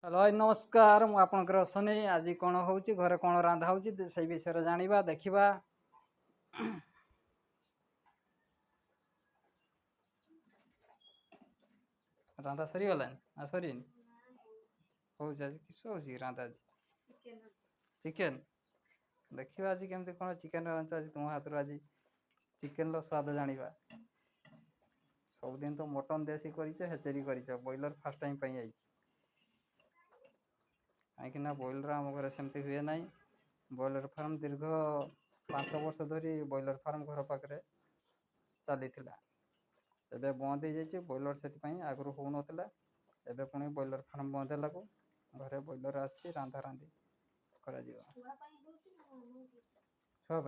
Hello भाई नमस्कार मु आपनकर सनी आज कौन होची घरे कौन रांधा होची से विषय जानिबा देखिबा। रांधा सरी गलानी आ सरी हो आज किस होची रांधा आज चिकेन देखिबा आज केमती कौन चिकेन रांधा आज तुम हाथ आज चिकेन रो स्वाद जानिबा। सब दिन तो मटन देसी करिছে हेचेरी करिছে बॉयलर फर्स्ट टाइम पई आइछि कहीं बॉयलर आम घर सेमती हुए ना। बॉयलर फार्म दीर्घ 5 वर्ष धरी बॉयलर फार्म घर पाखे चली एबे बंद हो जाइए बॉयलर से आगु हो नाला एबे पुणी बॉयलर फार्म बंद है घरे बॉयलर आसी रांधा रांधि करा छुआ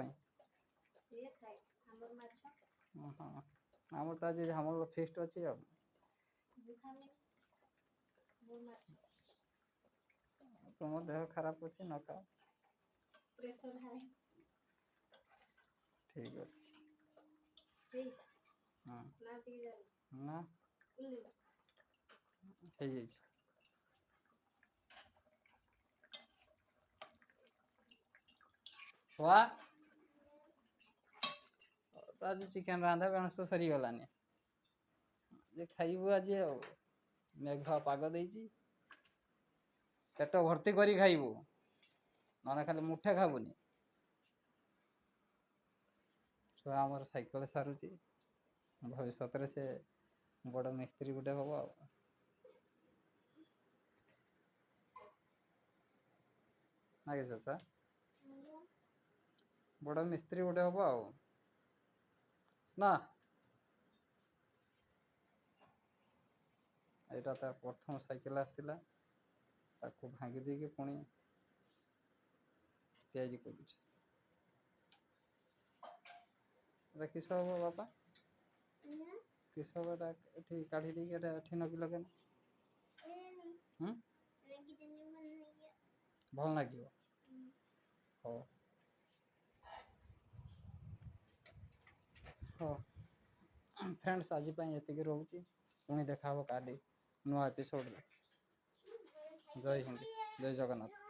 हाँ आमर तो आज आम फिस्ट अच्छी तुम देह खराब अच्छे न खाओ ठीक अच्छे ना वाह तो आज चिकेन रांधा बेणस सरी गलानी जे खाइबू आज मेघ पाग देइछि पेट भर्ती करी खाइबू ना खाली मुठे खाबुनी। छुआ आमर साइकेल सारुची भविष्य से बड़ मिस्त्री गुटे हम आगे चाचा बड़ मिस्त्री गुटे हम ना यहाँ तार प्रथम साइकेल आसला भांगी देकी पुणी पियाजी कर किस हम बापा किस हम काढ़ी देकी नगी लगे भल लगे हाँ हाँ फ्रेंड्स आज ये रोचे पुणी देखा काली नुआ एपिसोड जय हिंद जय जगन्नाथ।